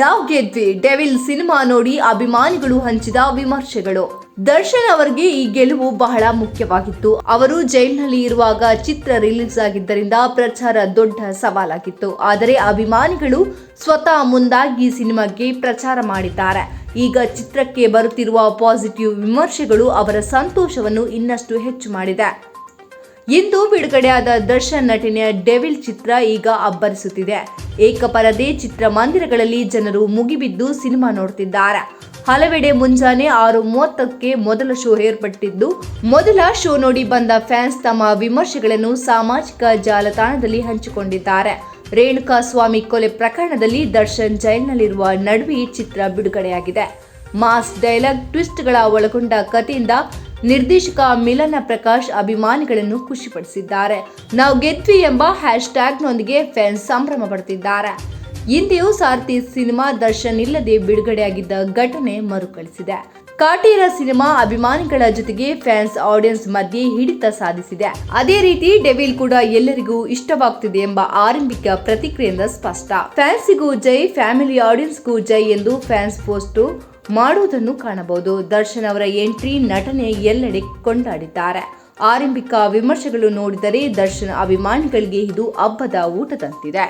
ನಾವು ಗೆದ್ವಿ devil cinema ನೋಡಿ ಅಭಿಮಾನಿಗಳು ಹಂಚಿದ ವಿಮರ್ಶೆಗಳು. ದರ್ಶನ್ ಅವರಿಗೆ ಈ ಗೆಲುವು ಬಹಳ ಮುಖ್ಯವಾಗಿತ್ತು. ಅವರು ಜೈಲಿನಲ್ಲಿ ಇರುವಾಗ ಚಿತ್ರ ರಿಲೀಸ್ ಆಗಿದ್ದರಿಂದ ಪ್ರಚಾರ ದೊಡ್ಡ ಸವಾಲಾಗಿತ್ತು. ಆದರೆ ಅಭಿಮಾನಿಗಳು ಸ್ವತಃ ಮುಂದಾಗಿ ಸಿನಿಮಾಗೆ ಪ್ರಚಾರ ಮಾಡಿದ್ದಾರೆ. ಈಗ ಚಿತ್ರಕ್ಕೆ ಬರುತ್ತಿರುವ ಪಾಸಿಟಿವ್ ವಿಮರ್ಶೆಗಳು ಅವರ ಸಂತೋಷವನ್ನು ಇನ್ನಷ್ಟು ಹೆಚ್ಚು ಮಾಡಿದೆ. ಇಂದು ಬಿಡುಗಡೆಯಾದ ದರ್ಶನ್ ನಟನೆಯ ಡೆವಿಲ್ ಚಿತ್ರ ಈಗ ಅಬ್ಬರಿಸುತ್ತಿದೆ. ಏಕಪರದೆ ಚಿತ್ರಮಂದಿರಗಳಲ್ಲಿ ಜನರು ಮುಗಿಬಿದ್ದು ಸಿನಿಮಾ ನೋಡುತ್ತಿದ್ದಾರೆ. ಹಲವೆಡೆ ಮುಂಜಾನೆ 6:30ಕ್ಕೆ ಮೊದಲ ಶೋ ಏರ್ಪಟ್ಟಿದ್ದು, ಮೊದಲ ಶೋ ನೋಡಿ ಬಂದ ಫ್ಯಾನ್ಸ್ ತಮ್ಮ ವಿಮರ್ಶೆಗಳನ್ನು ಸಾಮಾಜಿಕ ಜಾಲತಾಣದಲ್ಲಿ ಹಂಚಿಕೊಂಡಿದ್ದಾರೆ. ರೇಣುಕಾಸ್ವಾಮಿ ಕೊಲೆ ಪ್ರಕರಣದಲ್ಲಿ ದರ್ಶನ್ ಜೈಲಿನಲ್ಲಿರುವ ನಡುವೆ ಚಿತ್ರ ಬಿಡುಗಡೆಯಾಗಿದೆ. ಮಾಸ್ ಡೈಲಾಗ್ ಟ್ವಿಸ್ಟ್ಗಳ ಒಳಗೊಂಡ ಕಥೆಯಿಂದ ನಿರ್ದೇಶಕ ಮಿಲನ ಪ್ರಕಾಶ್ ಅಭಿಮಾನಿಗಳನ್ನು ಖುಷಿಪಡಿಸಿದ್ದಾರೆ. ನಾವು ಗೆದ್ವಿ ಎಂಬ ಹ್ಯಾಶ್ಟ್ಯಾಗ್ನೊಂದಿಗೆ ಫ್ಯಾನ್ಸ್ ಸಂಭ್ರಮ ಪಡುತ್ತಿದ್ದಾರೆ. ಇಂದಿಯೂ ಸಾರಥಿ ಸಿನಿಮಾ ದರ್ಶನ್ ಇಲ್ಲದೆ ಬಿಡುಗಡೆಯಾಗಿದ್ದ ಘಟನೆ ಮರುಕಳಿಸಿದೆ. ಕಾಟೇರ ಸಿನಿಮಾ ಅಭಿಮಾನಿಗಳ ಜೊತೆಗೆ ಫ್ಯಾನ್ಸ್ ಆಡಿಯನ್ಸ್ ಮಧ್ಯೆ ಹಿಡಿತ ಸಾಧಿಸಿದೆ. ಅದೇ ರೀತಿ ಡೆವಿಲ್ ಕೂಡ ಎಲ್ಲರಿಗೂ ಇಷ್ಟವಾಗ್ತಿದೆ ಎಂಬ ಆರಂಭಿಕ ಪ್ರತಿಕ್ರಿಯೆಯಿಂದ ಸ್ಪಷ್ಟ. ಫ್ಯಾನ್ಸಿಗೂ ಜೈ, ಫ್ಯಾಮಿಲಿ ಆಡಿಯನ್ಸ್ಗೂ ಜೈ ಎಂದು ಫ್ಯಾನ್ಸ್ ಪೋಸ್ಟ್ ಮಾಡುವುದನ್ನು ಕಾಣಬಹುದು. ದರ್ಶನ್ ಅವರ ಎಂಟ್ರಿ, ನಟನೆ ಎಲ್ಲೆಡೆ ಕೊಂಡಾಡಿದ್ದಾರೆ. ಆರಂಭಿಕ ವಿಮರ್ಶೆಗಳು ನೋಡಿದರೆ ದರ್ಶನ್ ಅಭಿಮಾನಿಗಳಿಗೆ ಇದು ಹಬ್ಬದ ಊಟದಂತಿದೆ.